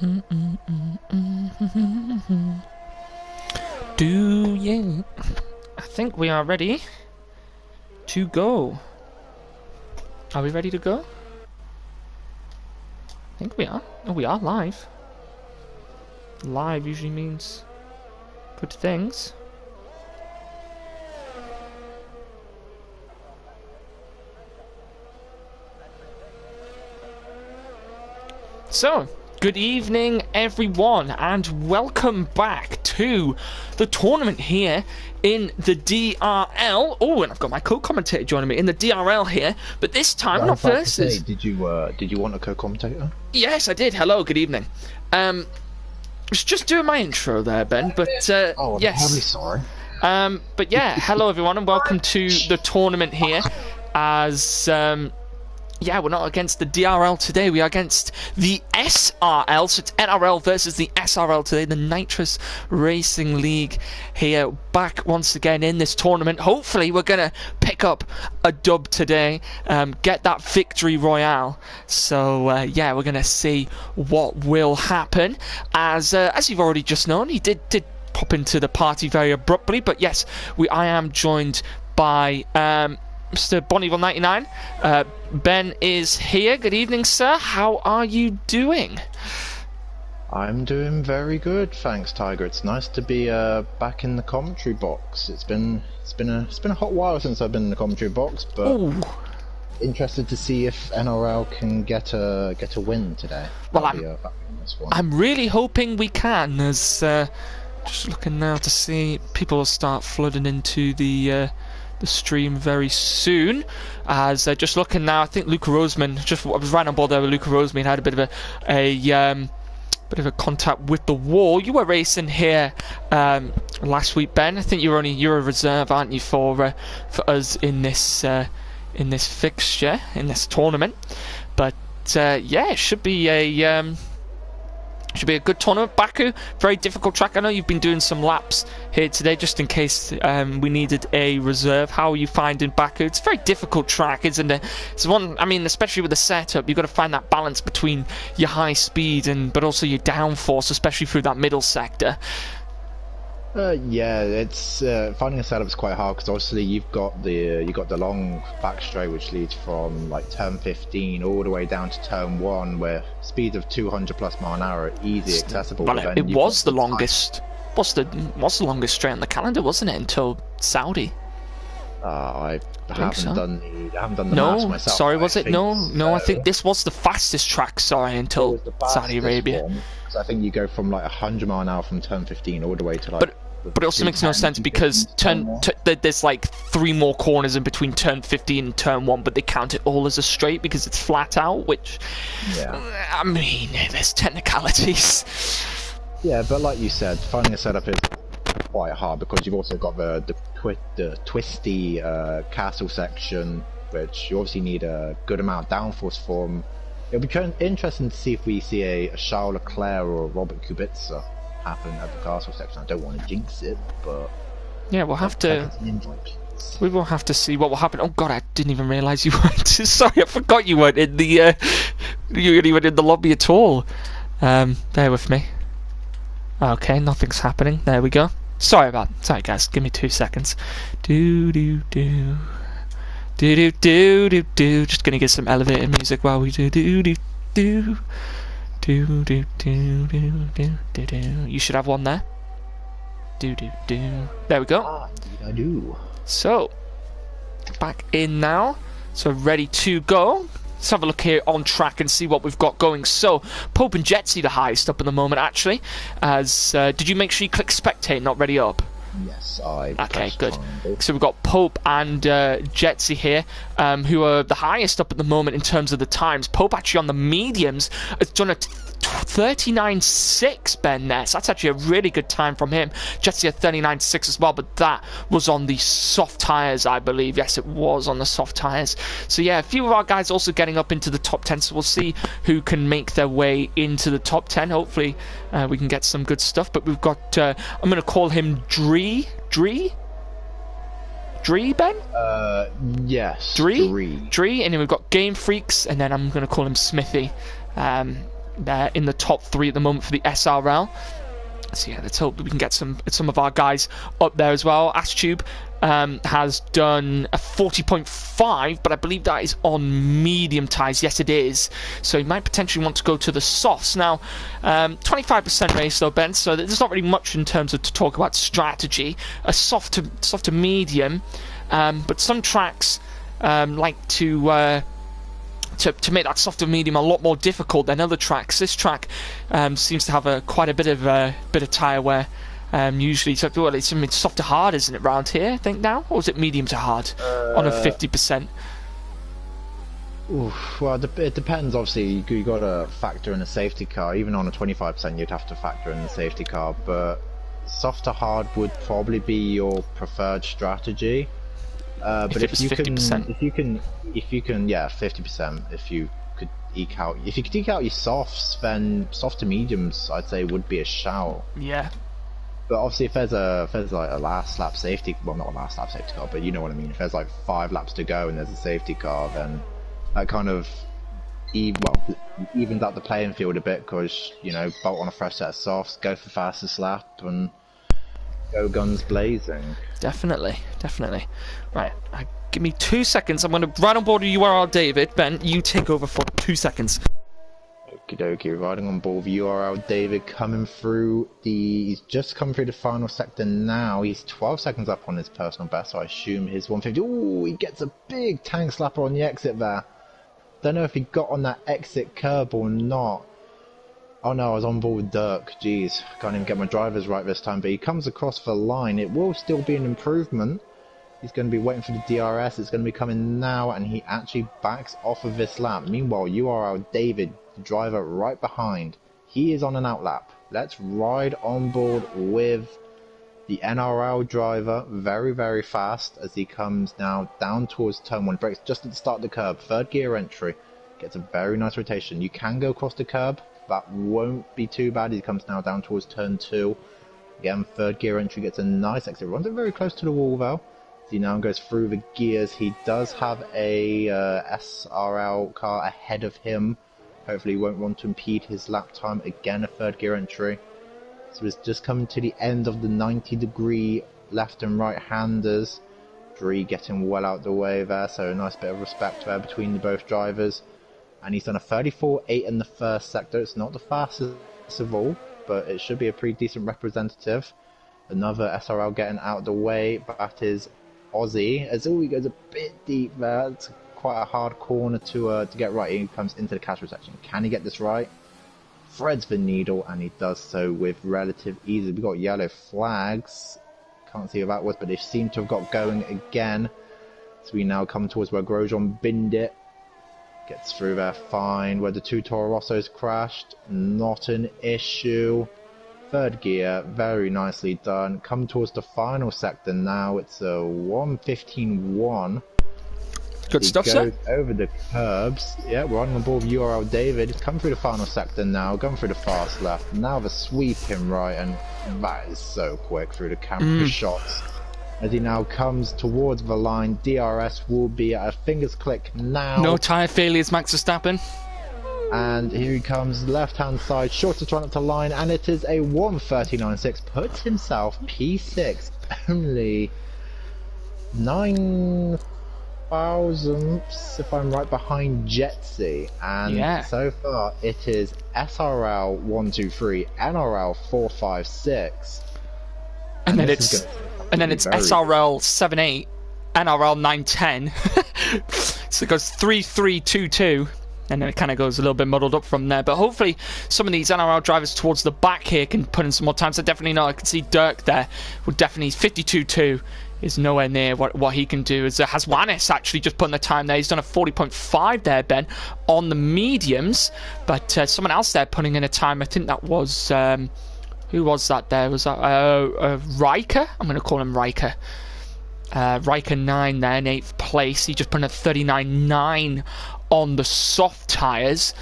Do you? I think we are ready to go. Are we ready to go? I think we are. Oh, we are live. Live usually means good things. So, good evening everyone and welcome back to the tournament here in the DRL. Oh, and I've got my co-commentator joining me in the DRL here, but this time we're not versus. Did you want a co-commentator? Yes, I did. Hello, good evening. I was just doing my intro there, Ben, but I'm yes. terribly sorry. But yeah, hello everyone and welcome to the tournament here as yeah, we're not against the DRL today, we are against the SRL, so it's NRL versus the SRL today, the Nitrous Racing League here, back once again in this tournament. Hopefully we're going to pick up a dub today, get that victory royale, so yeah, we're going to see what will happen, as you've already just known, he did pop into the party very abruptly, but yes, I am joined by Mr. Bonneville99. Ben is here. Good evening, sir. How are you doing? I'm doing very good, thanks, Tiger. It's nice to be back in the commentary box. It's been a hot while since I've been in the commentary box, but Ooh. Interested to see if NRL can get a win today. Well, I'm really hoping we can. As just looking now to see, people will start flooding into the stream very soon. As just looking now, I think Luca Roseman, I was right on board there with Luca Roseman, had a bit of a contact with the wall. You were racing here last week, Ben. I think you're a reserve, aren't you, for us in this fixture, in this tournament. But yeah, it should be a good tournament. Baku, very difficult track. I know you've been doing some laps here today just in case we needed a reserve. How are you finding Baku? It's a very difficult track, isn't it? It's one, I mean, especially with the setup, you've got to find that balance between your high speed but also your downforce, especially through that middle sector. Yeah, it's finding a setup is quite hard because obviously you've got the long back straight which leads from like turn 15 all the way down to turn 1, where speeds of 200 plus mile an hour are easy accessible. Well, it was the longest. What's the longest straight on the calendar, wasn't it? Until Saudi. I haven't done the maths myself. Sorry, was it? No. I think this was the fastest track. Sorry, until Saudi Arabia. So I think you go from like 100 mile an hour from turn 15 all the way to like. But it also makes no sense because there's like 3 more corners in between turn 15 and turn 1, but they count it all as a straight because it's flat out, which, yeah. I mean, there's technicalities. Yeah, but like you said, finding a setup is quite hard because you've also got the twisty castle section, which you obviously need a good amount of downforce for. It'll be interesting to see if we see a Charles Leclerc or a Robert Kubica happen at the castle section. I don't want to jinx it, but yeah, we'll have to. We will have to see what will happen. Oh God, I didn't even realise you weren't. Sorry, I forgot you weren't in the. You weren't even in the lobby at all. Bear with me. Okay, nothing's happening. There we go. Sorry guys. Give me 2 seconds. Do. Just gonna get some elevator music while we do. You should have one there. There we go. I do. So, back in now. So ready to go. Let's have a look here on track and see what we've got going. So, Pope and Jetsy the highest up in the moment, actually. As did you make sure you click spectate, not ready up? Yes, I. Okay, good. So we've got Pope and Jetsy here, who are the highest up at the moment in terms of the times. Pope actually on the mediums has done a 39.6, Ben Ness. That's actually a really good time from him. Jetsy at 39.6 as well, but that was on the soft tyres, I believe. Yes, it was on the soft tyres. So yeah, a few of our guys also getting up into the top 10, so we'll see who can make their way into the top 10. Hopefully we can get some good stuff, but we've got, I'm going to call him Dree, Ben? Yes. Dree, and then we've got Game Freaks, and then I'm going to call him Smithy. They're in the top 3 at the moment for the SRL. So yeah, let's hope that we can get some of our guys up there as well. Astube has done a 40.5, but I believe that is on medium tyres. Yes, it is. So he might potentially want to go to the softs. Now, 25% race though, Ben, so there's not really much in terms of to talk about strategy. A soft to medium, but some tracks like to make that softer medium a lot more difficult than other tracks. This track seems to have quite a bit of tyre wear. Usually, so well, it's soft to hard, isn't it, round here? I think now, or is it medium to hard on a 50%? Well, it depends. Obviously, you got to factor in a safety car. Even on a 25%, you'd have to factor in the safety car. But soft to hard would probably be your preferred strategy. But if you can, yeah, 50%. If you could eke out your softs, then soft to mediums, I'd say, would be a shout. Yeah. But obviously, if there's like a last lap safety, well, not a last lap safety car, but you know what I mean. If there's like 5 laps to go and there's a safety car, then that kind of evens out the playing field a bit, because you know, bolt on a fresh set of softs, go for fastest lap, and go guns blazing. Definitely. Right, give me 2 seconds. I'm going to ride on board URL David. Ben, you take over for 2 seconds. Okie dokie, riding on board URL David, coming through he's just come through the final sector now. He's 12 seconds up on his personal best, so I assume his 150. Ooh, he gets a big tank slapper on the exit there. Don't know if he got on that exit curb or not. Oh no, I was on board with Dirk. Jeez, can't even get my drivers right this time. But he comes across the line. It will still be an improvement. He's going to be waiting for the DRS. It's going to be coming now, and he actually backs off of this lap. Meanwhile, URL David, the driver right behind, he is on an outlap. Let's ride on board with the NRL driver very, very fast as he comes now down towards turn 1. Brakes just at the start of the curb. 3rd gear entry. Gets a very nice rotation. You can go across the curb. That won't be too bad. He comes now down towards turn 2. Again, 3rd gear entry, gets a nice exit. Runs it very close to the wall though. He now goes through the gears. He does have a SRL car ahead of him. Hopefully he won't want to impede his lap time. Again, a 3rd gear entry. So it's just coming to the end of the 90-degree left and right handers. Dree getting well out the way there, so a nice bit of respect there between the both drivers. And he's done a 34.8 in the first sector. It's not the fastest of all, but it should be a pretty decent representative. Another SRL getting out of the way, but that is Aussie. As he goes a bit deep there. It's quite a hard corner to get right. He comes into the casual section. Can he get this right? Threads the needle, and he does so with relative ease. We've got yellow flags. Can't see who that was, but they seem to have got going again. So we now come towards where Grosjean binned it. Gets through there fine. Where the 2 Toro Rossos crashed, not an issue. 3rd gear, very nicely done. Come towards the final sector now. It's a 1:15.1. Good stuff, sir. Over the curbs. Yeah, we're on board with URL David. He's come through the final sector now, going through the fast left. Now the sweeping right, and that is so quick through the camera shots. As he now comes towards the line, DRS will be at a finger's click now. No tyre failures, Max Verstappen. And here he comes, left-hand side, shortest run up to line, and it is a 1:39.6. Puts himself P6, only 9 thousandths, if I'm right, behind Jetsy. And so far, it is SRL 123, NRL 456. And then it's SRL 78, NRL 910. So it goes 3-3-2-2, and then it kind of goes a little bit muddled up from there. But hopefully some of these NRL drivers towards the back here can put in some more time. So definitely not. I can see Dirk there would definitely 52.2 is nowhere near what he can do. As Haswanis actually just put in the time there. He's done a 40.5 there, Ben, on the mediums. But someone else there putting in a time. I think that was who was that there? Was that Riker? I'm going to call him Riker. Riker 9 there in 8th place. He just put in a 39.9 on the soft tyres.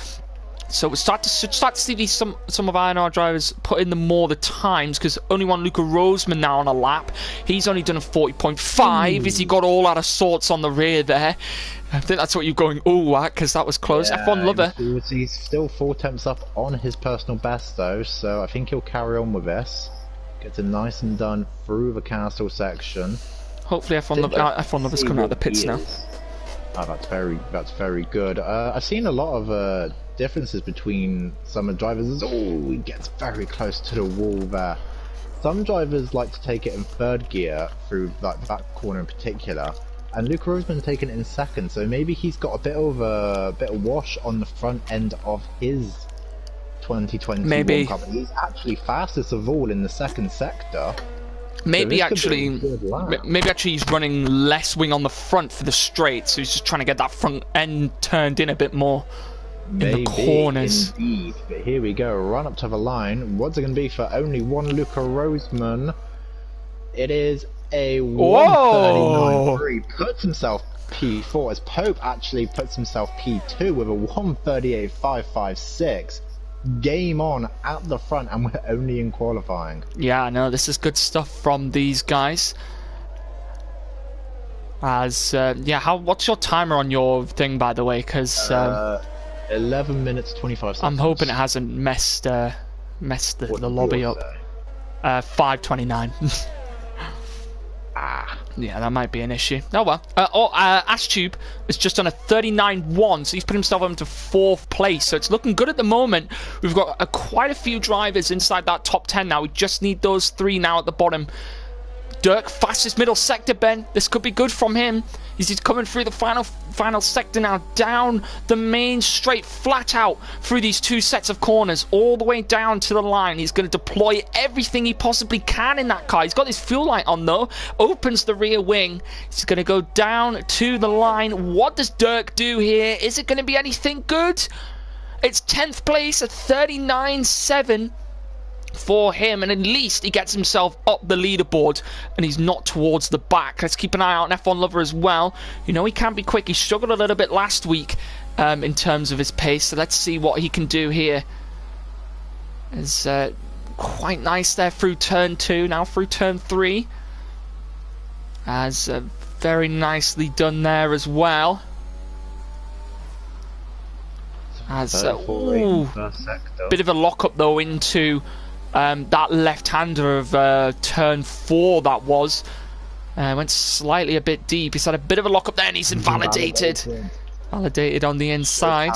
So we start to see these some of our NR drivers put in the times, because only one Luca Roseman now on a lap. He's only done a 40.5. Is he got all out of sorts on the rear there? I think that's what you're going ooh at, because that was close. Yeah, F1 Lover. He's still 4 tenths up on his personal best though, so I think he'll carry on with this. Gets it nice and done through the castle section. Hopefully F1 Lover's coming out of the pits now. Oh, that's very good. I've seen a lot of differences between some of the drivers. Oh, he gets very close to the wall there. Some drivers like to take it in third gear through like that corner in particular, and Luke Roseman taking it in second. So maybe he's got a bit of wash on the front end of his 2020 maybe. World Cup. He's actually fastest of all in the second sector. Maybe so actually he's running less wing on the front for the straight, so he's just trying to get that front end turned in a bit more in the corners. Indeed. But here we go, run up to the line. What's it going to be for only one Luca Roseman? It is a 139.3. He puts himself P4 as Pope actually puts himself P2 with a 138.556. Game on at the front, and we're only in qualifying. Yeah, I know, this is good stuff from these guys. As what's your timer on your thing, by the way? Because 11 minutes 25 seconds. I'm hoping it hasn't messed the lobby up. 5:29. Yeah, that might be an issue. Oh well. Ashtube is just on a 39.1, so he's put himself into 4th place. So it's looking good at the moment. We've got quite a few drivers inside that top 10 now. We just need those 3 now at the bottom. Dirk, fastest middle sector, Ben. This could be good from him. He's coming through the final sector now, down the main straight, flat out through these 2 sets of corners, all the way down to the line. He's going to deploy everything he possibly can in that car. He's got his fuel light on though, opens the rear wing. He's going to go down to the line. What does Dirk do here? Is it going to be anything good? It's 10th place at 39.7. for him, and at least he gets himself up the leaderboard and he's not towards the back. Let's keep an eye out on F1 Lover as well. You know, he can be quick. He struggled a little bit last week in terms of his pace, so let's see what he can do here. It's quite nice there through turn 2, now through turn 3. As very nicely done there as well. As bit of a lock-up though into that left-hander of turn 4 that was. Went slightly a bit deep. He's had a bit of a lock-up there and he's invalidated. Validated on the inside.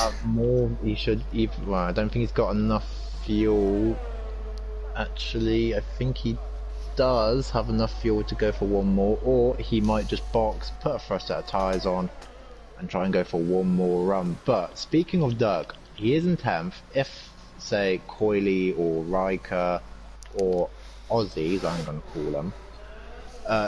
He should well, I don't think he's got enough fuel. Actually, I think he does have enough fuel to go for one more, or he might just box, put a fresh set of tyres on and try and go for one more run. But speaking of Dirk, he is in 10th. If say Coily or Riker or Aussies, I'm going to call them,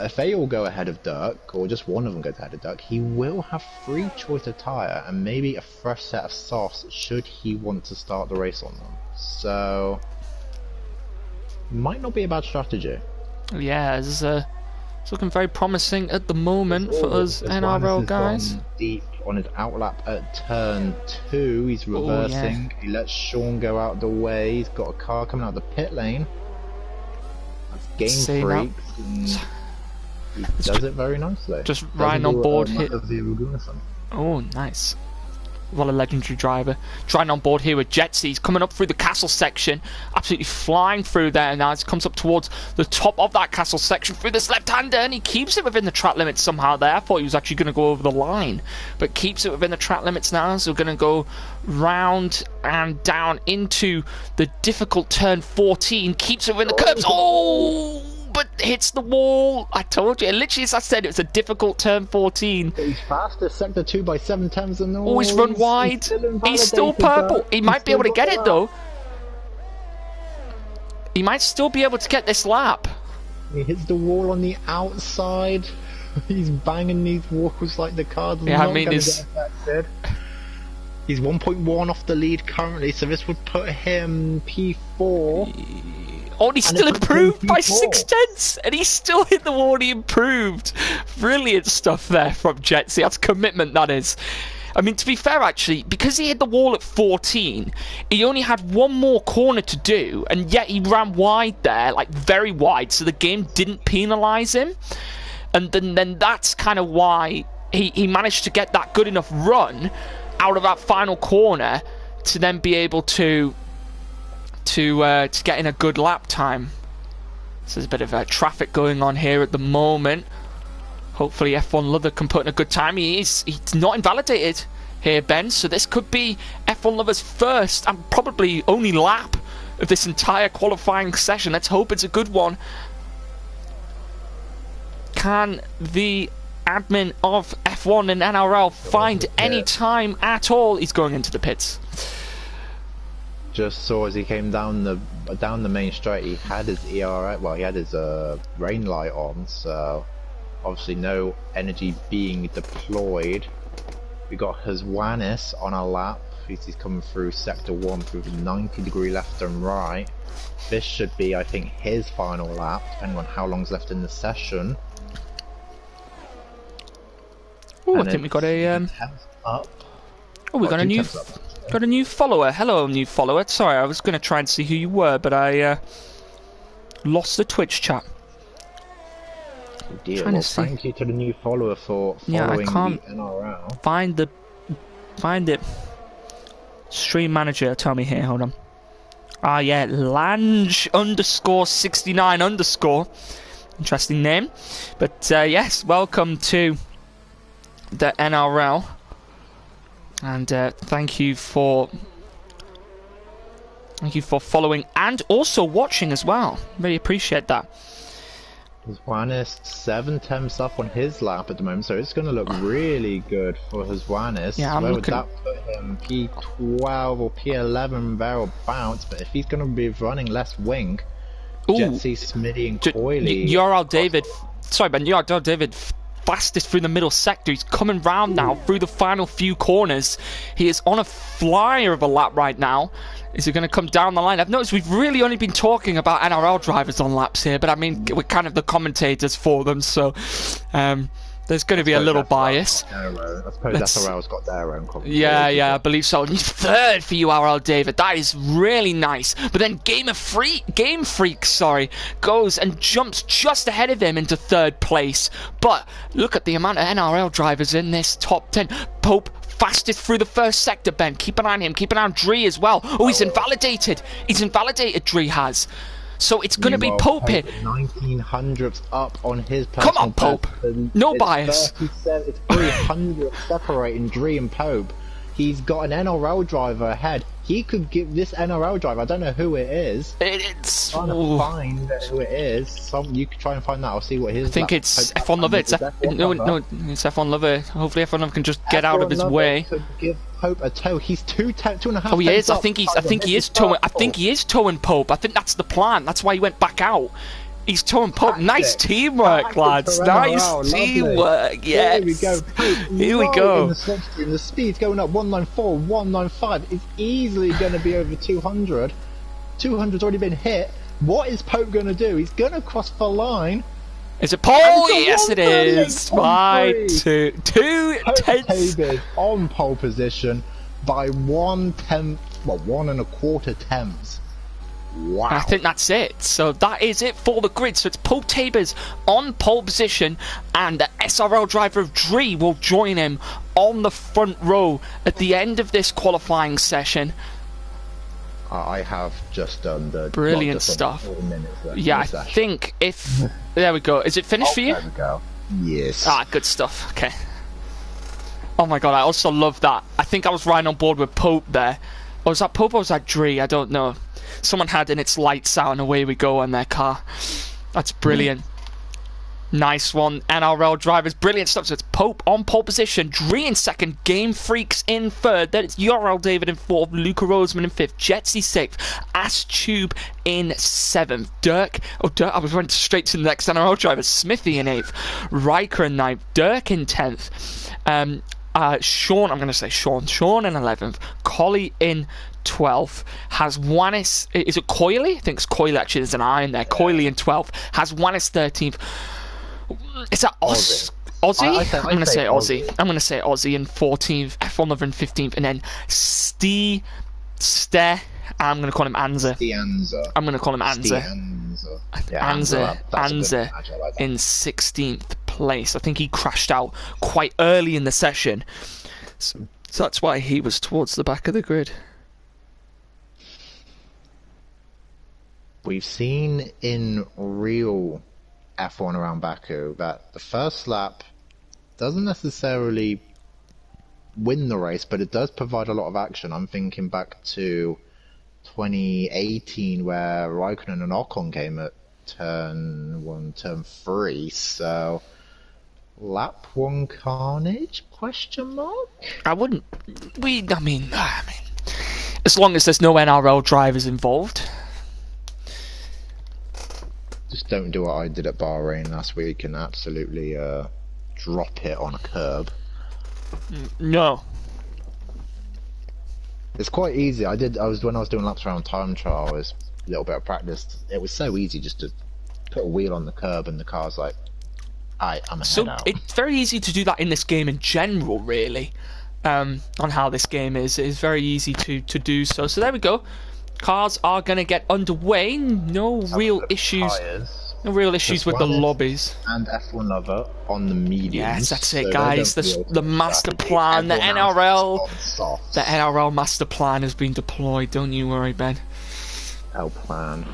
if they all go ahead of Dirk, or just one of them goes ahead of Dirk, he will have free choice of tyre and maybe a fresh set of softs should he want to start the race on them. So might not be a bad strategy. Yeah, it's looking very promising at the moment for us NRL guys. Deep on his outlap at turn 2, he's reversing. He lets Sean go out the way. He's got a car coming out the pit lane. That's Game Freak. He does it very nicely. Just riding on board here. Oh, nice. What a legendary driver. Trying on board here with Jetsy. He's coming up through the castle section. Absolutely flying through there now. He comes up towards the top of that castle section through this left-hander, and he keeps it within the track limits somehow there. I thought he was actually going to go over the line, but keeps it within the track limits now. So we're going to go round and down into the difficult turn 14. Keeps it within the curbs. Oh! But hits the wall. I told you, literally as I said, it was a difficult turn 14. He's faster, sector 2 by 7 tenths and all. Oh, he's run wide. He's still purple. He might be able to get it though. He might still be able to get this lap. He hits the wall on the outside. He's banging these walls like the car's yeah, not I mean, going to get affected. He's 1.1 off the lead currently, so this would put him P4. Oh, and he's still improved by 6 tenths, and he's still hit the wall. He improved. Brilliant stuff there from Jetsy. That's commitment, that is. I mean, to be fair, actually, because he hit the wall at 14, he only had one more corner to do, and yet he ran wide there, like very wide, so the game didn't penalise him. And then that's kind of why he managed to get that good enough run out of that final corner to then be able to get in a good lap time. So there's a bit of traffic going on here at the moment. Hopefully F1 Lover can put in a good time. He's not invalidated here, Ben, so this could be F1 Lover's first and probably only lap of this entire qualifying session. Let's hope it's a good one. Can the admin of F1 and NRL find any time at all? He's going into the pits. Just saw as he came down the main straight, he had his ERA, well, he had his rain light on, so obviously no energy being deployed. We got Hezwanis on our lap. He's coming through sector 1 through 90-degree left and right. This should be, I think, his final lap, depending on how long's left in the session. Oh, I think we got a up. Oh, we got a new follower. Hello, new follower. Sorry, I was going to try and see who you were, but I lost the Twitch chat. Oh dear. Well, thank you to the new follower for following the NRL. Find it. Stream manager, tell me here. Hold on. Ah, yeah, Lange _69 _ Interesting name, but yes, welcome to the NRL. And thank you for following and also watching as well. Really appreciate that. Hezwanis 7 temps up on his lap at the moment, so it's going to look really good for Hezwanis. Yeah, where would that put him? P12 or P11 thereabouts, but if he's going to be running less wing, Jetsy, Smitty and Coyley... URL David, sorry Ben, URL David... fastest through the middle sector. He's coming round now through the final few corners. He is on a flyer of a lap right now. Is he going to come down the line? I've noticed we've really only been talking about NRL drivers on laps here, but I mean, we're kind of the commentators for them, so there's going to be a little bias. I suppose SRL's got their own commentators. Yeah, I believe so. And he's third for URL David. That is really nice. But then Game Freak, goes and jumps just ahead of him into third place. But look at the amount of NRL drivers in this top 10. Pope, fastest through the first sector, Ben. Keep an eye on him. Keep an eye on Dree as well. Oh, he's invalidated. Dree has. So it's going to be Pope here. 1900ths up on his personal. Come on, Pope. No bias. It's 300 separating Dree and Pope. He's got an NRL driver ahead. He could give this NRL driver, I don't know who it is. It's trying to find who it is. You could try and find that. I'll see what his. I think it's F1 Lover. No, it's F1 Lover. Hopefully F1 Lover can just get out of his way. Could give Pope a tow. He's 2.5. Oh, he is. I think he is towing Pope. I think that's the plan. That's why he went back out. He's towing Pope. Nice teamwork, lads. Nice teamwork. Yes. Here we go. The speed's going up 194, 195. It's easily going to be over 200. 200's already been hit. What is Pope going to do? He's going to cross the line. Is it Paul? Yes, it is. By two tenths. On pole position by 1/10, well, 1 1/4 tenths. Wow. I think that's it. So that is it for the grid. So it's Pope Tabers on pole position, and the SRL driver of Dree will join him on the front row at the end of this qualifying session. I have just done the brilliant stuff. 4 minutes yeah, I think if there we go. Is it finished for you? There we go. Yes. Ah, good stuff. Okay. Oh my god, I also love that. I think I was right on board with Pope there. Or was that Pope or was that Dree? I don't know. Someone had in its lights out and away we go on their car. That's brilliant. Nice one. NRL drivers, brilliant stuff. So it's Pope on pole position, Dree in second, Game Freaks in third. Then it's URL David in fourth, Luca Roseman in fifth, Jetsy sixth, Tube in seventh, Dirk, I was went straight to the next NRL driver, Smithy in eighth, Riker in ninth, Dirk in 10th, Sean in 11th, Collie in 12th, has Wanis, is it Coyley? I think it's Coyley, actually, there's an I in there, Coyley in 12th, has Wanis 13th. Is that Aussie? I'm going to say Aussie. I'm going to say Aussie in 14th, F1 Lover in 15th, and then I'm going to call him Anza. I'm going to call him Anza. Anza in 16th place. I think he crashed out quite early in the session. So that's why he was towards the back of the grid. We've seen in real F1 around Baku that the first lap doesn't necessarily win the race, but it does provide a lot of action. I'm thinking back to 2018 where Raikkonen and Ocon came at turn 1, turn 3, so lap 1 carnage, question mark? I mean, as long as there's no NRL drivers involved. Just don't do what I did at Bahrain last week and absolutely drop it on a curb. No. It's quite easy. When I was doing laps around time trial, it was a little bit of practice. It was so easy just to put a wheel on the curb and the car's like, I'm ahead out. It's very easy to do that in this game in general, really. On how this game is. It is very easy to do so. So there we go. Cars are going to get underway. No real issues. No real issues with the lobbies. And F1 Lover on the mediums. Yes, that's it, guys. The master plan, the NRL master plan has been deployed. Don't you worry, Ben. L plan.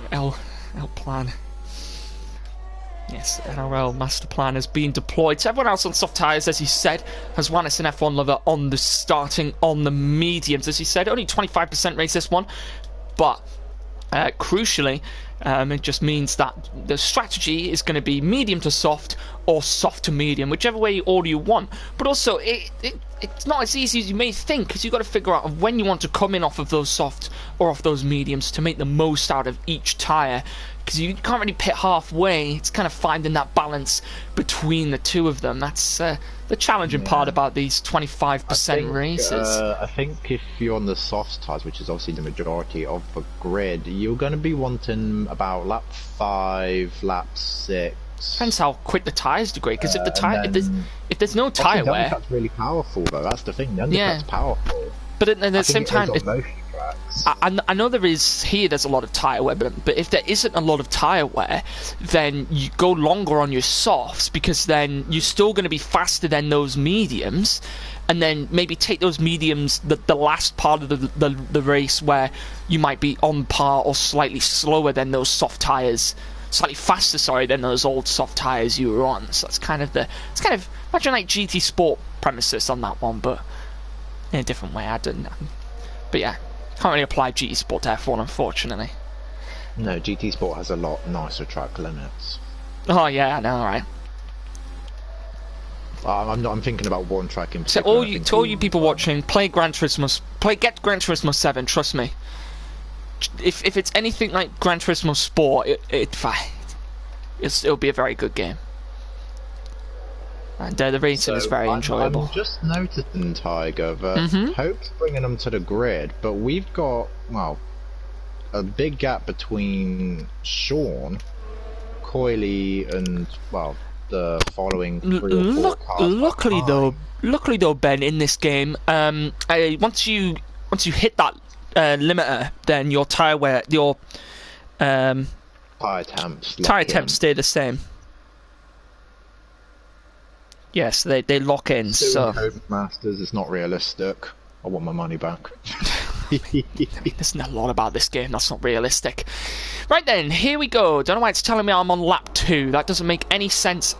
Yes, NRL master plan has been deployed. So everyone else on soft tyres, as he said, has Wannis and F1 Lover starting on the mediums. As he said, only 25% race this one. But crucially, it just means that the strategy is going to be medium to soft or soft to medium, whichever way order you want. But also, it's not as easy as you may think, because you've got to figure out when you want to come in off of those soft or off those mediums to make the most out of each tyre. Because you can't really pit halfway. It's kind of finding that balance between the two of them. That's the challenging part about these 25% races. I think if you're on the soft tyres, which is obviously the majority of the grid, you're going to be wanting about lap 5, lap 6. Depends how quick the tyres degrade. Because if there's no tyre wear, the undercut's really powerful though. That's the thing. The undercut's powerful. But at the same time, I know there's a lot of tyre wear, but if there isn't a lot of tyre wear, then you go longer on your softs, because then you're still going to be faster than those mediums, and then maybe take those mediums the last part of the race where you might be on par or slightly slower than those soft tyres, slightly faster, sorry, than those old soft tyres you were on. So it's kind of imagine like GT Sport premises on that one, but in a different way. But yeah, can't really apply GT Sport to F1, unfortunately. No, GT Sport has a lot nicer track limits. Oh yeah, I know, right? I'm thinking about one track in particular. So all you people watching, get Gran Turismo 7. Trust me. If it's anything like Gran Turismo Sport, it'll be a very good game. And the racing is very enjoyable. I'm just noticing, Tiger, that Hope's bringing them to the grid, but we've got, a big gap between Sean, Coyley, and, the following 3 or 4 cars. Luckily though, Ben, in this game, once you hit that limiter, then your tyre wear, your tyre temps stay the same. Yes, they lock in. So Masters is not realistic. I want my money back. There's not a lot about this game that's not realistic. Right then, here we go. Don't know why it's telling me I'm on lap 2. That doesn't make any sense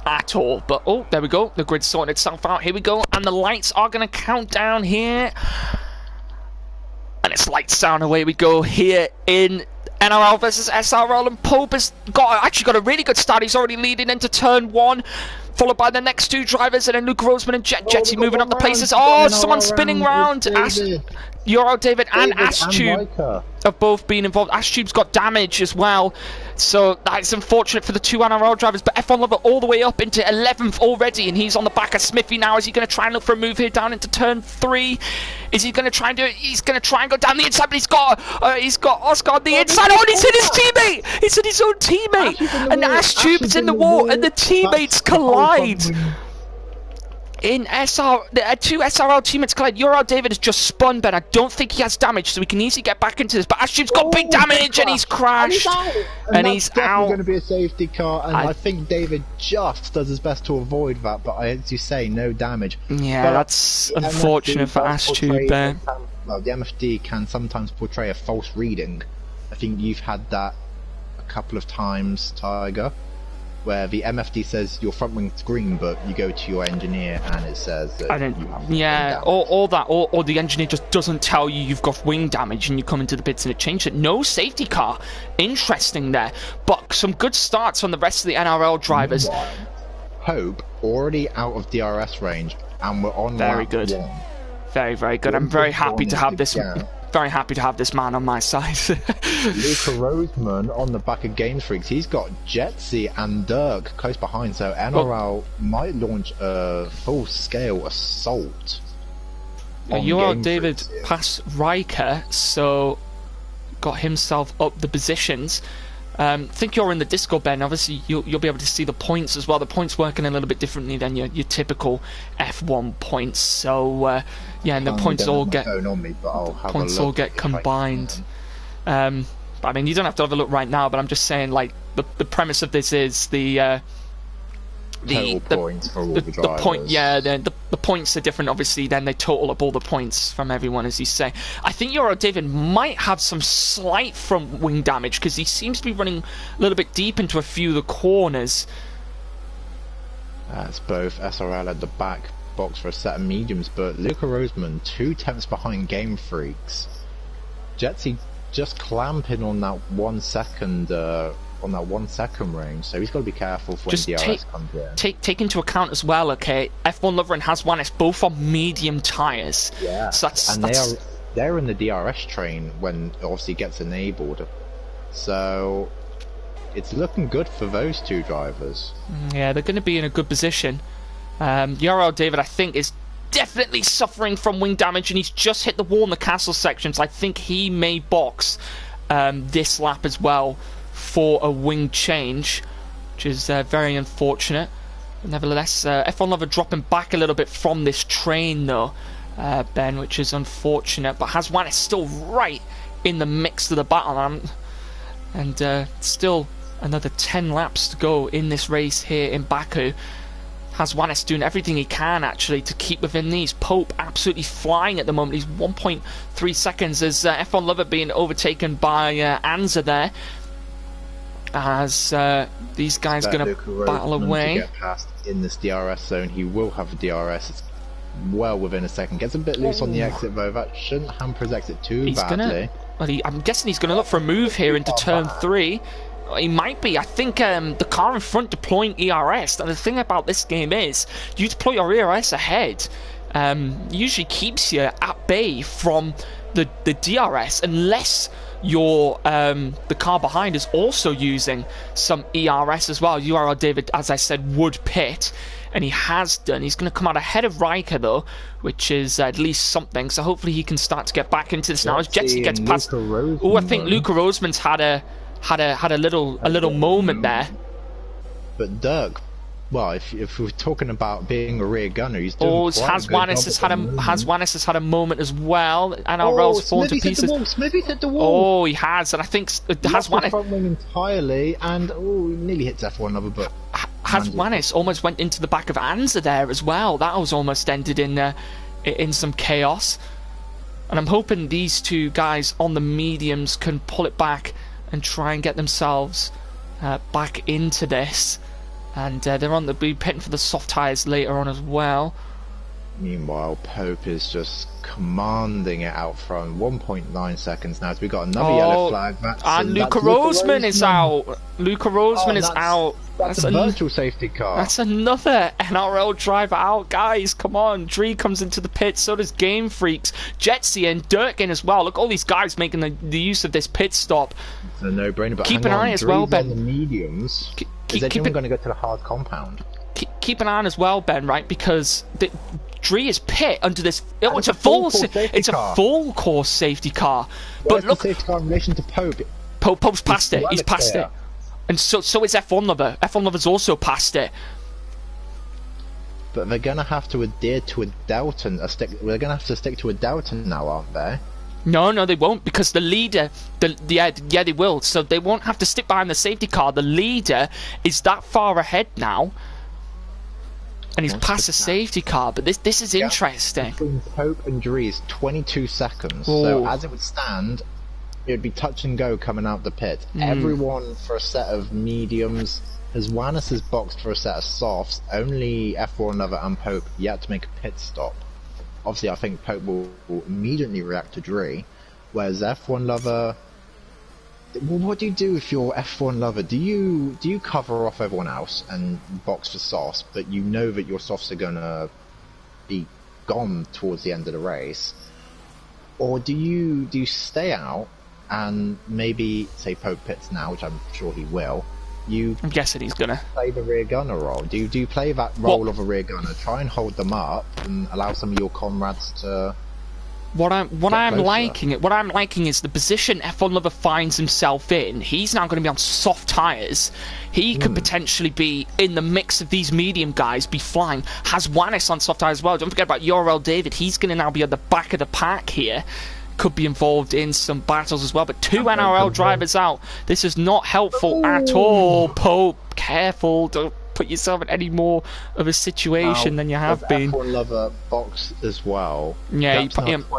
at all. But oh, there we go. The grid's sorting itself out. Here we go, and the lights are going to count down here. And it's lights down. Away we go here in NRL versus SRL, and Pope has actually got a really good start. He's already leading into turn 1, followed by the next 2 drivers, and then Luke Roseman and Jetty moving up the places. Oh, someone's spinning round. Euro David and Ashtube have both been involved. Ashtube's got damage as well, so that's unfortunate for the 2 NRL drivers. But F1 Lover all the way up into 11th already, and he's on the back of Smithy now. Is he going to try and look for a move here down into turn 3? Is he going to try and do it? He's going to try and go down the inside, but he's got Oscar on the inside. Oh, and he's hit his teammate! He's hit his own teammate! And Ashtube's in the wall, and the teammates collide. collide. In two SRL teammates collide. NRL David has just spun, Ben. I don't think he has damage, so we can easily get back into this. But Ashton's got big damage, and he's crashed. And he's out. Going to be a safety car, and I think David just does his best to avoid that. But as you say, no damage. Yeah, but that's unfortunate for Ashton, Ben. Well, the MFD can sometimes portray a false reading. I think you've had that a couple of times, Tiger, where the MFD says your front wing's green, but you go to your engineer and it says that you have wing damage. or the engineer just doesn't tell you you've got wing damage, and you come into the pits and it changes it. No safety car. Interesting there, but some good starts on the rest of the NRL drivers. Hope already out of DRS range, and we're on very good. Very, very good. I'm very happy to have this. Very happy to have this man on my side. Luca Roseman on the back of Game Freaks. He's got Jetsy and Dirk close behind, so NRL might launch a full-scale assault. You are David past Riker, so got himself up the positions. Think you're in the Discord, Ben. Obviously, you'll be able to see the points as well. The points working a little bit differently than your typical F1 points. So yeah, and the points all get combined. I mean, you don't have to have a look right now, but I'm just saying, like, the premise of this is the points for all the drivers. The points are different, obviously. Then they total up all the points from everyone, as you say. I think Euro David might have some slight front wing damage because he seems to be running a little bit deep into a few of the corners. That's both SRL at the back box for a set of mediums, but Luca Roseman 2 tenths behind Game Freaks. Jetsy just clamping on that 1 second. On that 1 second range, so he's got to be careful for when DRS comes in. Take into account as well, okay, F1 Lover and Haswanis both on medium tyres. Yeah, so they're in the DRS train when it obviously gets enabled. So it's looking good for those two drivers. Yeah, they're going to be in a good position. URL David, I think, is definitely suffering from wing damage, and he's just hit the wall in the castle sections. I think he may box this lap as well for a wing change, which is very unfortunate. But nevertheless, F1 Lover dropping back a little bit from this train though, Ben, which is unfortunate. But Haswan is still right in the mix of the battle, and still another 10 laps to go in this race here in Baku. Haswanis doing everything he can actually to keep within these. Pope absolutely flying at the moment. He's 1.3 seconds as F1 Lover being overtaken by Anza there. As these guys are going to battle away. To get past in this DRS zone, he will have a DRS. It's well within a second. Gets a bit loose on the exit though. That shouldn't hamper his exit too badly. I'm guessing he's going to look for a move here into turn 3. He might be. I think the car in front deploying ERS. And the thing about this game is, you deploy your ERS ahead, usually keeps you at bay from the DRS, unless your the car behind is also using some ERS as well. URL David, as I said, would pit, and he has done. He's going to come out ahead of Riker though, which is at least something. So hopefully he can start to get back into this now as Jetsy gets past. Oh, I think Luca Roseman's had a little moment there. But Dirk, well, if we're talking about being a rear gunner, he's doing Haswanis has had a moment as well, and our rails fallen to pieces. Smithy's hit the wall. Oh, he has, and I think Haswanis front wing entirely, and he nearly hits F1 Lover, but Haswanis almost went into the back of Anza there as well. That was almost ended in some chaos. And I'm hoping these two guys on the mediums can pull it back and try and get themselves back into this. And they're on the pitting for the soft tyres later on as well. Meanwhile, Pope is just commanding it out front. 1.9 seconds now. So we got another yellow flag. And Luca Roseman is out. Luca Roseman is out. That's a virtual safety car. That's another NRL driver out, guys. Come on. Dree comes into the pit. So does Game Freaks. Jetsy and Dirk in as well. Look, all these guys making the use of this pit stop. It's a no-brainer. But keep an eye as well, Ben. On the mediums. Is anyone going to go to the hard compound? Keep an eye on as well, Ben. Right, because Dree is pit under this. Oh, it's a full course safety car. But look, the safety car in relation to Pope. Pope's past it. He's past it. And so is F1 Lover. F1 Lover's also past it. but they're gonna have to adhere to a delta. They're gonna have to stick to a delta now, aren't they? No, they won't, because the leader, yeah, they will. So they won't have to stick behind the safety car. The leader is that far ahead now, and he's past the safety car. But this is interesting. Between Pope and Dries, 22 seconds. Ooh. So as it would stand, it would be touch and go coming out the pit. Everyone for a set of mediums. As Wannis is boxed for a set of softs, only F1 Lover and Pope yet to make a pit stop. Obviously, I think Pope will immediately react to Dre, whereas F1 Lover. Well, what do you do if you're F1 Lover? Do you cover off everyone else and box for softs, but you know that your softs are gonna be gone towards the end of the race, or do you stay out and maybe say Pope pits now, which I'm sure he will. I'm guessing he's gonna play the rear gunner role. Do you play that role of a rear gunner? Try and hold them up and allow some of your comrades to. What I'm liking is the position F1 Lover finds himself in. He's now going to be on soft tyres. He could potentially be in the mix of these medium guys, be flying. Has Wannis on soft tyres as well. Don't forget about URL David. He's going to now be at the back of the pack here. Could be involved in some battles as well, but 2 NRL drivers out. This is not helpful at all. Pope, careful, don't put yourself in any more of a situation than you have been. F1 Lover box as well. Yeah,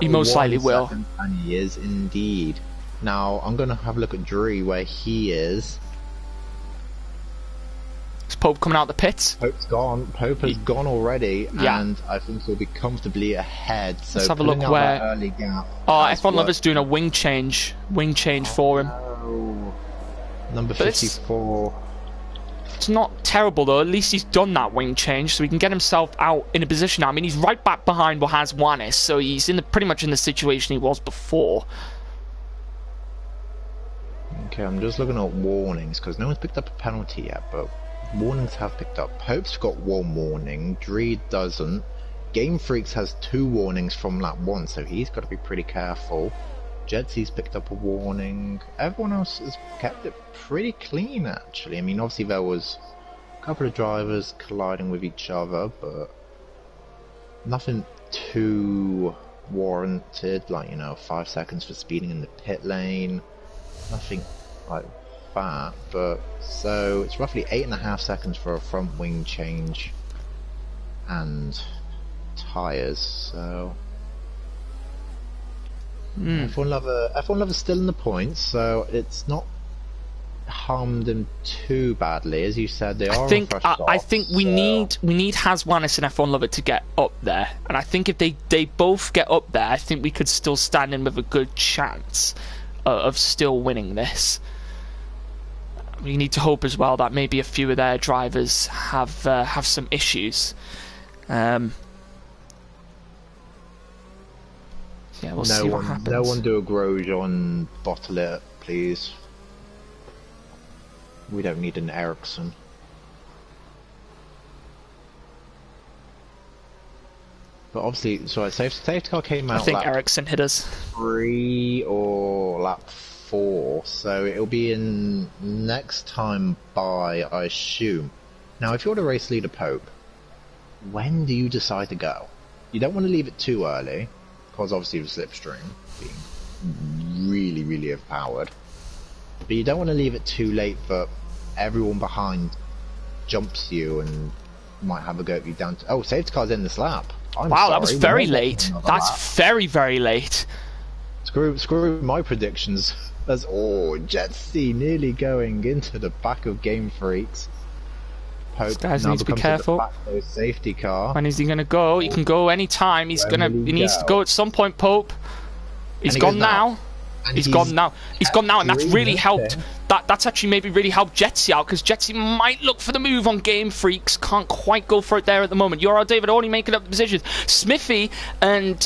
he most likely will. And he is indeed. Now I'm going to have a look at Dree where he is. Is Pope coming out the pits? Pope's gone. Pope has gone already, and I think he'll be comfortably ahead. So let's have a look where. Early gap F1 Lover's doing a wing change for him. Number 54. It's not terrible though. At least he's done that wing change, so he can get himself out in a position now. I mean, he's right back behind what has Wannis, so he's pretty much in the situation he was before. Okay, I'm just looking at warnings because no one's picked up a penalty yet, but warnings have picked up. Pope's got 1 warning, Dree doesn't. Game Freaks has 2 warnings from lap 1, so he's got to be pretty careful. Jetsy's picked up a warning. Everyone else has kept it pretty clean, actually. I mean, obviously there was a couple of drivers colliding with each other, but nothing too warranted, like, 5 seconds for speeding in the pit lane. Nothing like that, but so it's roughly 8.5 seconds for a front wing change and tyres, so F1 Lover's still in the points, so it's not harmed them too badly. As you said, they are I think we need Has Wannis and F1 Lover to get up there, and I think if they both get up there, I think we could still stand in with a good chance of still winning this. We need to hope as well that maybe a few of their drivers have some issues. Yeah, we'll see what happens. No one do a Grosjean, bottle it, please. We don't need an Ericsson. But obviously, so safety car came out. I think Ericsson hit us. 3 or lap 4, so it'll be in next time by, I assume. Now, if you're the race leader, Pope, when do you decide to go? You don't want to leave it too early, because obviously the slipstream being really, really overpowered. But you don't want to leave it too late that everyone behind jumps you and might have a go at you down to... Oh, safety car's in this lap. Wow, that was very late. That's very, very late. Screw my predictions. That's Jetsy nearly going into the back of Game Freaks. Pope guys need to be careful. Safety car. When is he going to go? He can go any time. He needs to go at some point, Pope. He's gone now. He's gone now. He's gone now, and that's really helped. That's actually maybe really helped Jetsy out, because Jetsy might look for the move on Game Freaks. Can't quite go for it there at the moment. You're David already making up the positions. Smithy and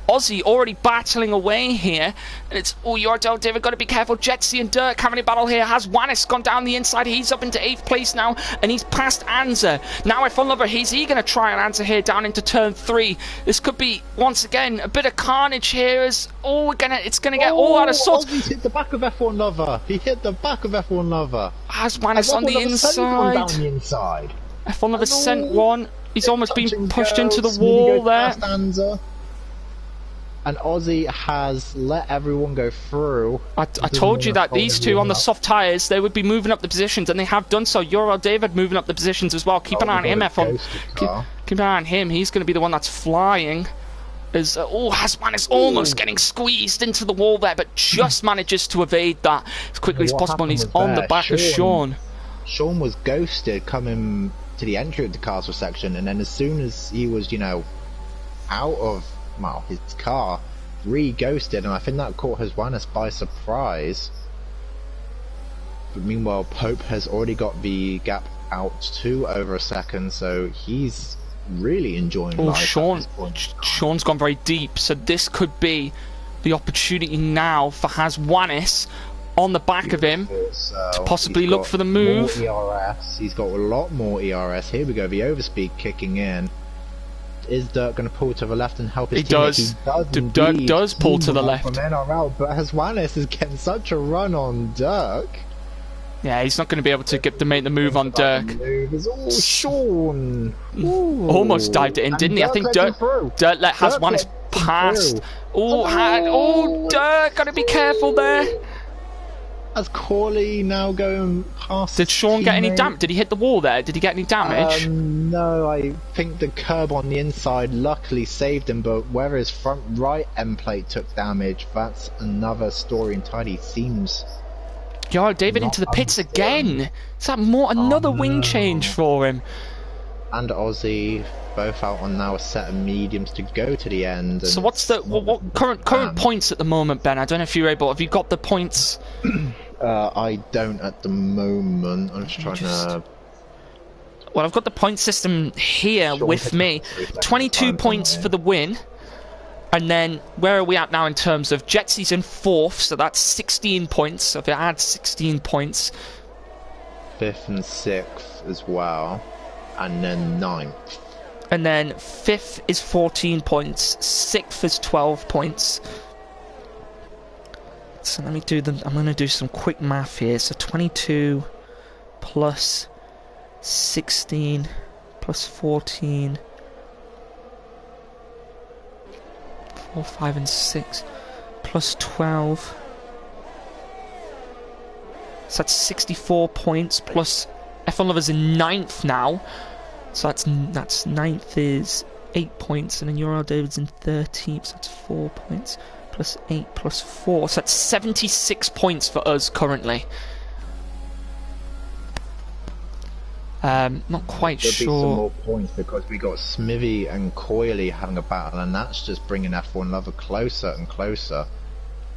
Aussie already battling away here. And it's you're David, got to be careful. Jetsy and Dirk having a battle here. Has Wannis gone down the inside? He's up into 8th place now, and he's past Anza. Now F1 Lover, is he going to try and answer here down into turn 3? This could be once again a bit of carnage here. As it's gonna get all out of sorts. Ozzy's hit the back of F1 Lover. He hit the back of F1 Lover. Has Wannis on the inside. Down the inside. F1 Lover sent one. He's almost been pushed into the Smithy wall goes there. past Anza. And Aussie has let everyone go through. I told you that these two on the soft tyres, they would be moving up the positions, and they have done so. Euro David moving up the positions as well. Keep an eye on him, F1. Keep an eye on him. He's going to be the one that's flying. Hasman is almost getting squeezed into the wall there, but just manages to evade that as quickly as possible, and he's on the back of Sean. Sean was ghosted coming to the entry of the castle section, and then as soon as he was, out of his car, re-ghosted, and I think that caught Huswanis by surprise. But meanwhile, Pope has already got the gap out to over a second, so he's really enjoying life. Sean's gone very deep, so this could be the opportunity now for Huswanis on the back of him to possibly look for the move. ERS. He's got a lot more ERS. Here we go, the overspeed kicking in. Is Dirk going to pull to the left and help his team? Dirk does pull to the left. From NRL, but Huswanis is getting such a run on Dirk. Yeah, he's not going to be able to make the move on Dirk. Sean. Almost dived it in, didn't he? I think Dirk let Huswanis past. Dirk, got to be careful there. As Corley now going past. Did Sean get any damage? Did he hit the wall there? Did he get any damage? No, I think the curb on the inside luckily saved him, but where his front right end plate took damage, that's another story entirely. Seems. David into the pits again. Is that another wing change for him? And Aussie both out on now a set of mediums to go to the end. So what's the what current points at the moment, Ben? I don't know if you're able. Have you got the points? I don't at the moment. I'm just trying to. Well, I've got the point system here with me. 22 points for the win. And then, where are we at now in terms of Jetsy's in 4th, so that's 16 points. So if it adds 16 points. 5th and 6th as well. And then 9th. And then 5th is 14 points. 6th is 12 points. So let me do I'm going to do some quick math here. So 22 plus 16 plus 14. 4, 5 and 6 plus 12. So that's 64 points plus F1 Lovers in 9th now. So that's 9th is 8 points, and then Euro David's in 13th, so that's 4 points plus 8 plus 4. So that's 76 points for us currently. Not quite There'll sure. Be some more points because we got Smithy and Coyley having a battle, and that's just bringing F1 Lover closer and closer.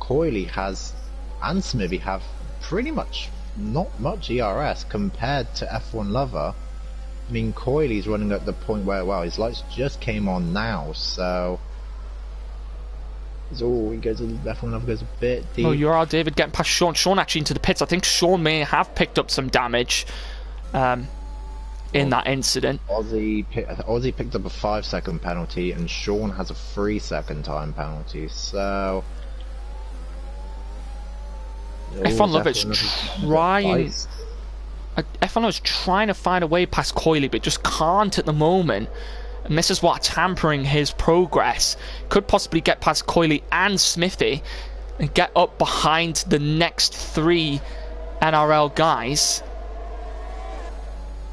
Coyley and Smithy have pretty much not much ERS compared to F1 Lover. I mean, Coyley's running at the point where, his lights just came on now, so. He goes F1 Lover goes a bit deep. Oh, Euro David getting past Sean. Sean actually into the pits. I think Sean may have picked up some damage. In that incident. Aussie picked up a 5-second penalty, and Sean has a 3-second time penalty, so... F1 Lover's trying... F1 Lover's trying to find a way past Coyley, but just can't at the moment. And this is what's hampering his progress. Could possibly get past Coyley and Smithy, and get up behind the next 3 NRL guys.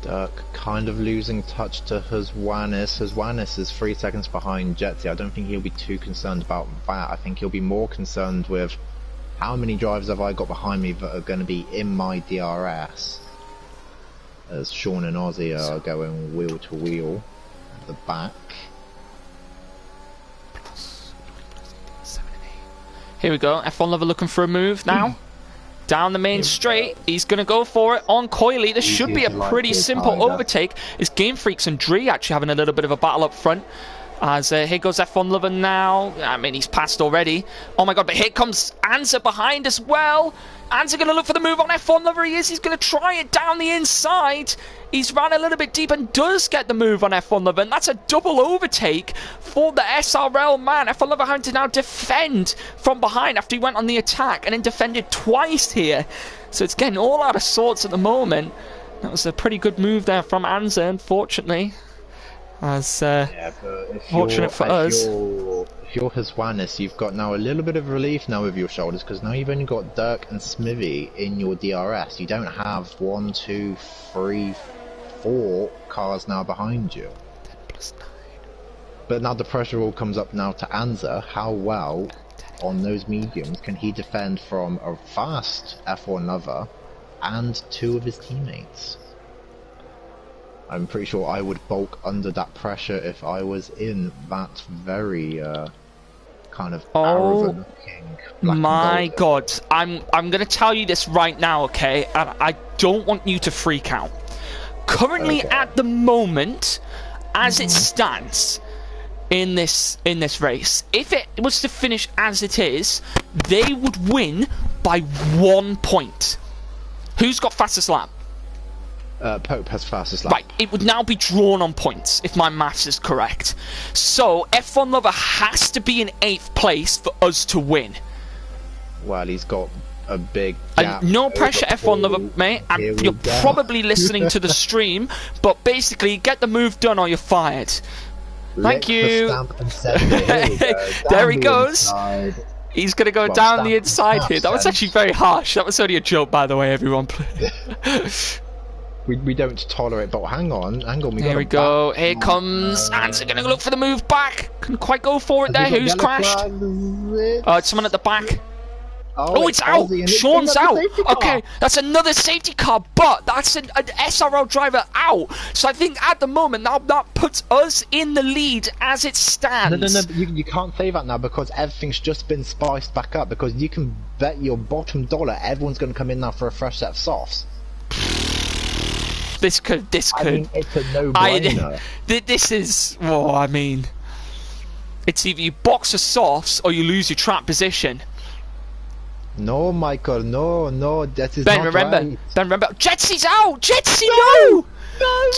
Dirk kind of losing touch to Huswanis. Huswanis is 3 seconds behind Jetsy. I don't think he'll be too concerned about that. I think he'll be more concerned with how many drivers have I got behind me that are going to be in my DRS. As Sean and Aussie are going wheel to wheel at the back. Here we go. F1 Lover looking for a move now. Down the main straight, he's going to go for it on Coyley. This should be a pretty simple overtake. It's Game Freaks and Dree actually having a little bit of a battle up front. As here goes F1 Lover now. I mean, he's passed already. Oh my god, but here comes Anza behind as well. Anza going to look for the move on F1 Lover. He is. He's going to try it down the inside. He's ran a little bit deep and does get the move on F1 Lover. And that's a double overtake for the SRL man. F1 Lover having to now defend from behind after he went on the attack and then defended twice here. So it's getting all out of sorts at the moment. That was a pretty good move there from Anza, unfortunately. As Yeah, but fortunate for us. If you're His Highness, you've got now a little bit of relief now over your shoulders, because now you've only got Dirk and Smithy in your DRS. You don't have 1, 2, 3, 4 cars now behind you. 10+9. But now the pressure all comes up now to Anza. How well on those mediums can he defend from a fast F1 lover and 2 of his teammates? I'm pretty sure I would bulk under that pressure if I was in that very kind of arrogant-looking black My and God, I'm gonna tell you this right now, okay? And I don't want you to freak out. Currently, at the moment, as it stands in this race, if it was to finish as it is, they would win by 1 point. Who's got fastest lap? Pope has fastest lap. Right, it would now be drawn on points, if my maths is correct. So, F1 Lover has to be in 8th place for us to win. Well, he's got a big gap. No pressure, F1 Lover, mate. You're probably listening to the stream, but basically, get the move done or you're fired. Thank you. There he goes. He's going to go down the inside here. That was actually very harsh. That was only a joke, by the way, everyone. We don't tolerate, but hang on. Here we go. Here comes Anza, going to look for the move back. Couldn't quite go for it there. Who's crashed? Oh, it's someone at the back. Oh, it's out. Sean's out. Okay, that's another safety car, but that's an SRL driver out. So I think at the moment now that puts us in the lead as it stands. No. You can't say that now because everything's just been spiced back up. Because you can bet your bottom dollar everyone's going to come in now for a fresh set of softs. This could. I mean, it's a no-brainer. This is. Well, I mean, it's either you box the softs or you lose your trap position. No, Michael, no, that is Ben, not remember, right. Ben, remember. Jetsy's out. Jetsy, no!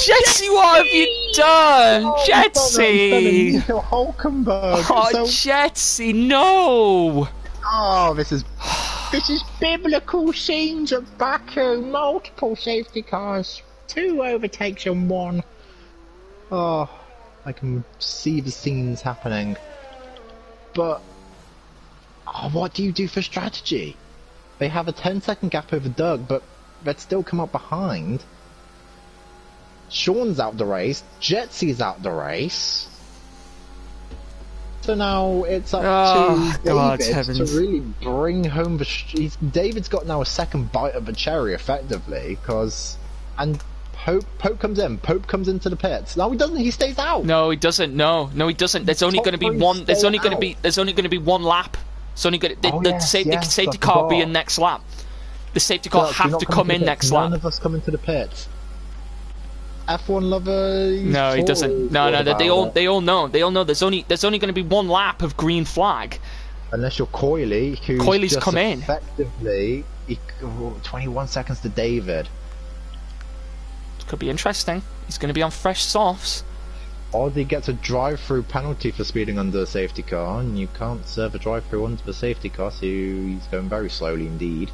Jetsy, what have you done? Jetsy! Hulkenberg. Oh, Jetsy, no! Oh, this is biblical scenes at Baku. Multiple safety cars, 2 overtakes and 1. Oh, I can see the scenes happening. But what do you do for strategy? They have a 10-second gap over Dirk, but they'd still come up behind. Sean's out the race. Jetsy's out the race. So now it's up to David to really bring home the... David's got now a second bite of the cherry, effectively, because... And Pope comes in. Pope comes into the pits. No, he doesn't. He stays out. No, he doesn't. No, he doesn't. There's only going to be one... There's only going to be one lap. It's only going to... The safety car will be in next lap. The safety car have to come in next lap. None of us come into the pits. F1 lover. No, he doesn't. No. They all know. They all know. There's only going to be one lap of green flag. Unless you're Coily, who's Coily's come in. Effectively, 21 seconds to David. Could be interesting. He's going to be on fresh softs. Or he gets a drive-through penalty for speeding under a safety car, and you can't serve a drive-through under the safety car, so he's going very slowly indeed.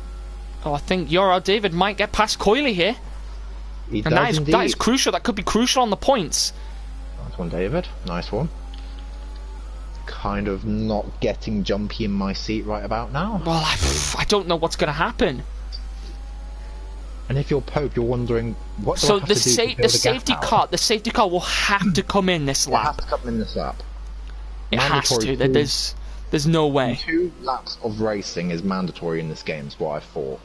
Oh, I think David might get past Coily here. He does indeed. That is crucial. That could be crucial on the points. Nice one, David. Nice one. Kind of not getting jumpy in my seat right about now. Well, I don't know what's going to happen. And if you're Pope, you're wondering what do I have the to do to the safety car will have to come in this lap. It has to come in this lap. It has to. There's no way. 2 laps of racing is mandatory in this game, is what I thought.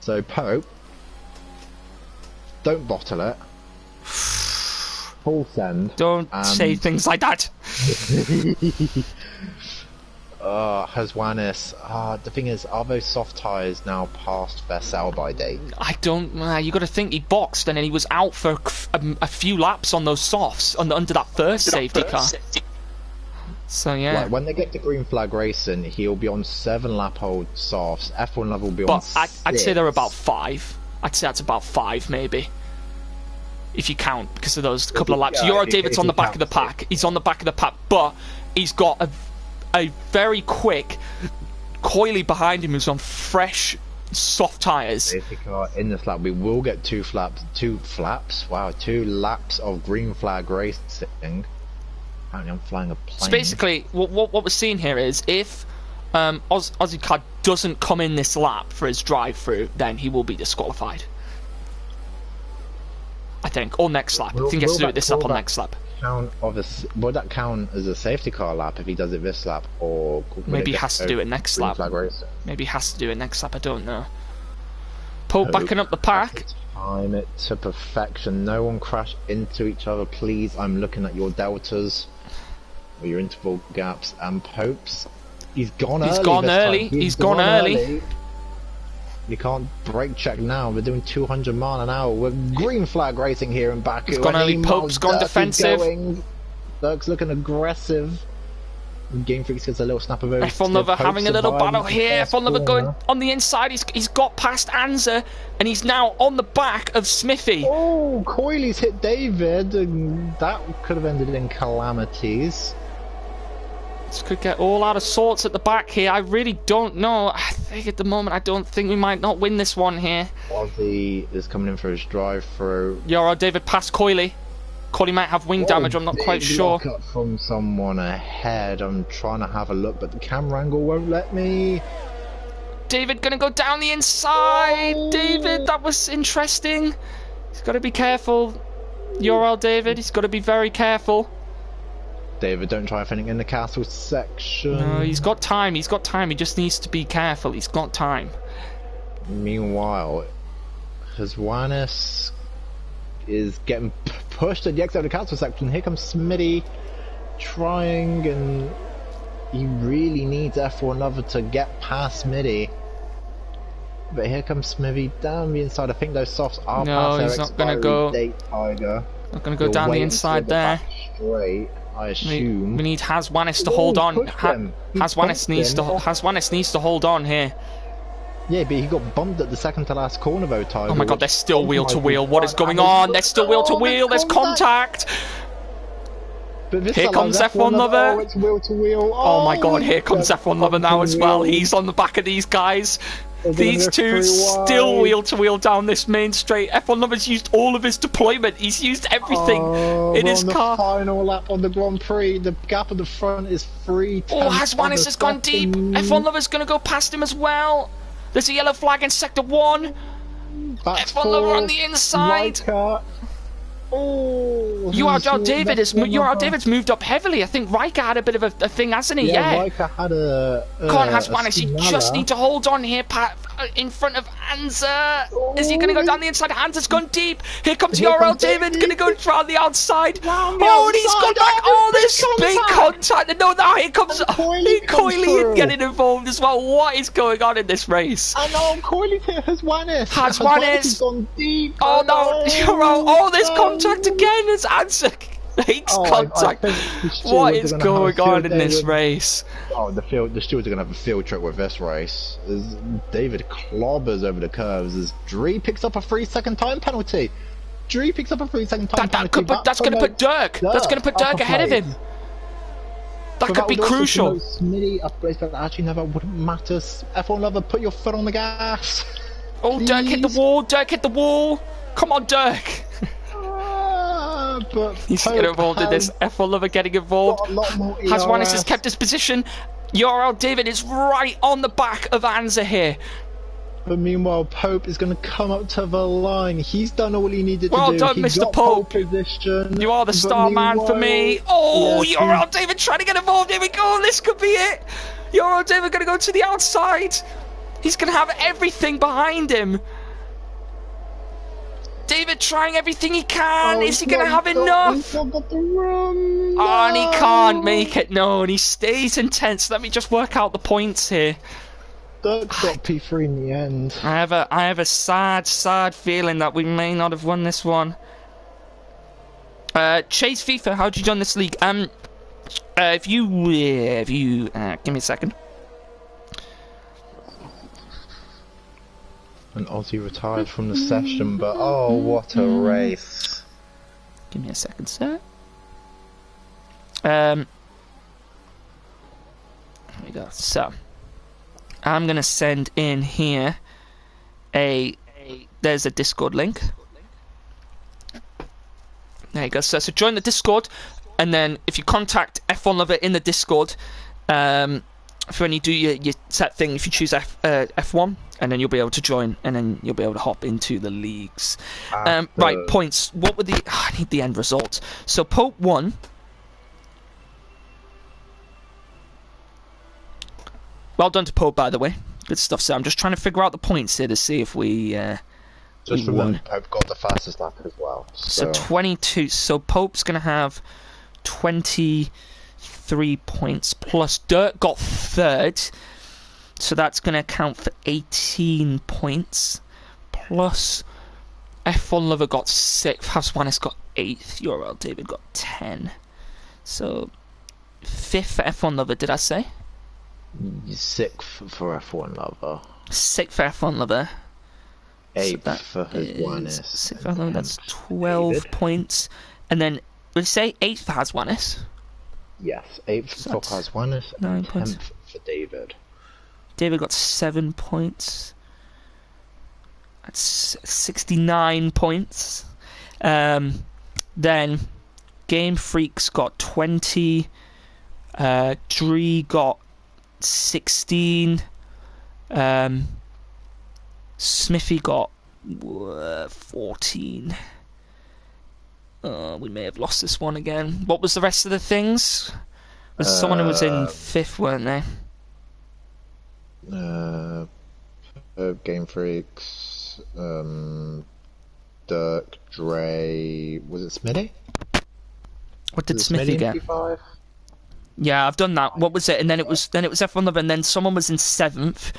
So Pope, don't bottle it. Full send. Don't say things like that. His Highness. The thing is, are those soft tyres now past their sell-by date? I don't. You got to think he boxed and then he was out for a few laps on those softs under that first safety car. So yeah. Like, when they get to green flag racing, he'll be on 7-lap-old softs. F1 level will be on 6. I'd say they're about 5. I'd say that's about 5 maybe. If you count, because of those couple of laps. David's on the back of the pack. He's on the back of the pack, but he's got a very quick Coily behind him who's on fresh soft tyres. Safety car in this lap. We will get two flaps. Wow, 2 laps of green flag racing. Apparently I'm flying a plane. So basically, what we're seeing here is if Aussie Car doesn't come in this lap for his drive-through, then he will be disqualified. I think, or next lap. I think he has to do it this lap or next lap. Would that count as a safety car lap if he does it this lap, or maybe he has to do it next lap? Maybe he has to do it next lap. I don't know. Pope backing up the pack. Time it to perfection. No one crash into each other, please. I'm looking at your deltas, or your interval gaps, and Pope's. He's gone early. He's gone early. You can't brake check now. We're doing 200 mile an hour. We're green flag racing here in Baku. He's gone early. Pope's gone defensive. Dirk's looking aggressive. Game Freaks gets a little snap of over. F1 Lover having a little battle here. F1 Lover going on the inside. He's got past Anza, and he's now on the back of Smithy. Oh, Coyley's hit David, and that could have ended in calamities. This could get all out of sorts at the back here. I really don't know. I think at the moment, I don't think we might not win this one here. Ozzy is coming in for his drive-through. Yoro David past Coyley. Coyley might have wing damage, I'm not quite sure. Up from someone ahead. I'm trying to have a look, but the camera angle won't let me. David gonna go down the inside. Oh. David, that was interesting. He's got to be careful. Yoro David, he's got to be very careful. David, don't try anything in the castle section. No, he's got time. He's got time. He just needs to be careful. He's got time. Meanwhile, Hezwanis is getting pushed to the exit of the castle section. Here comes Smitty trying, and he really needs F1 Lover to get past Smitty. But here comes Smitty down the inside. I think those softs are past their he's not going to go. Tiger. Not going to go down the inside there. Straight. I assume we need Hezwanis to hold on. Hezwanis needs to hold on here. Yeah, but he got bumped at the second to last corner though, Tiger. Oh my god, they're still wheel to wheel. What is going on? They're still wheel to wheel. There's contact. Here comes F1 Lover. Oh, it's wheel to wheel. Oh my god, here comes F1 Lover now as well. He's on the back of these guys. These two still wheel to wheel down this main straight. F1 Lover's used all of his deployment. He's used everything in his car. Final lap on the Grand Prix. The gap at the front is 3. Oh, Hezwanis has gone deep. F1 Lover's going to go past him as well. There's a yellow flag in sector 1. F1 Lover on the inside. Oh, David's moved up heavily. I think Riker had a bit of a thing, hasn't he? Yeah. Riker had a. Come on, Hezwanis. You just need to hold on here, in front of Anza. Is he going to go down the inside? Anza's gone deep. Here comes Yoro David. Going to go around the outside. Oh, and he's gone back. Oh, there's big contact. No, now here comes Coyley getting involved as well. What is going on in this race? I know, Coyley's hit Hezwanis. Hezwanis gone deep. Oh no, Yoro. Oh, there's contact again as Anza makes contact. What is going on in this race? Oh, the stewards are going to have a field trip with this race. As David clobbers over the curves as Dree picks up a 3-second time penalty. That's going to put Dirk. That's going to put Dirk ahead of him. That could be crucial. Smitty upgrades, but actually never wouldn't matter. F1 Lover, put your foot on the gas. Oh, please. Dirk hit the wall. Come on, Dirk. But he's getting involved in this. F1 Lover getting involved. Hezwanis has kept his position. Yoro David is right on the back of Anza here. But meanwhile, Pope is going to come up to the line. He's done all he needed to do. Well done, Mr. Pope. You are the star man for me. Oh, yes, Yoro David trying to get involved. Here we go. This could be it. Yoro David going to go to the outside. He's going to have everything behind him. David trying everything he can. Is he going to have enough? Oh, and he can't make it. No, and he stays intense. Let me just work out the points here. Dirk got P3 in the end. I have a sad feeling that we may not have won this one. Chase FIFA, how'd you join this league? If you give me a second. And Aussie retired from the session, but oh, what a race. Give me a second, sir. There we go. So, I'm going to send in here there's a Discord link. There you go. So join the Discord, and then if you contact F1 Lover in the Discord, for when you do your set thing, if you choose F1, and then you'll be able to join, and then you'll be able to hop into the leagues. Right, points. What were the... I need the end result. So Pope won. Well done to Pope, by the way. Good stuff. So I'm just trying to figure out the points here to see if we... just remember, Pope got the fastest lap as well. So 22. So Pope's going to have 23 points, plus Dirt got third. So that's going to count for 18 points. Plus F1 Lover got 6th. Haswanis got 8th. URL David got 10. So 5th for F1 Lover, did I say? 6th for F1 Lover. 6th for F1 Lover. 8th for Haswanis. 6th for Lover, that's 12 David. points. And then, would you say 8th for Haswanis? Yes, 8th for Haswanis and 10th for David. David got 7 points. That's 69 points. Then Game Freaks got 20. Dree got 16. Smithy got 14. We may have lost this one again. What was the rest of the things? Was someone who was in 5th, weren't they? Game Freaks, Dirk, Dre, was it Smitty? What did Smithy get? 55? Yeah, I've done that. What was it? And then it was F1 Lover, and then someone was in 7th.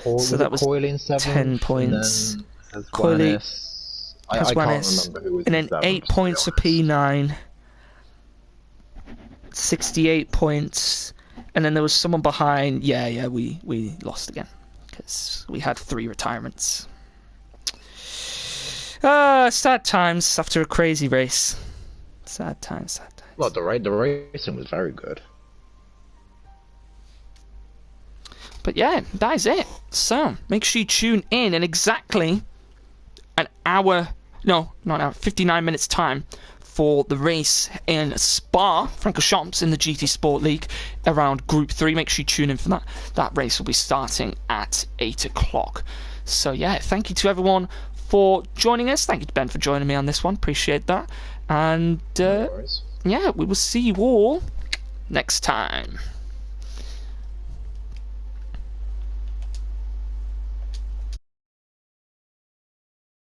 So that was Coily in 7th, 10 points. Coily, I can't Haswanis, remember who was and in then 7th, 8 points for P9. 68 points. And then there was someone behind. Yeah, we lost again. Because we had 3 retirements. Sad times after a crazy race. Sad times. Well, the racing was very good. But yeah, that is it. So, make sure you tune in exactly an hour... No, not an hour. 59 minutes time for the race in Spa, Francorchamps in the GT Sport League around Group 3. Make sure you tune in for that. That race will be starting at 8 o'clock. So yeah, thank you to everyone for joining us. Thank you to Ben for joining me on this one. Appreciate that. And No worries. yeah, we will see you all next time.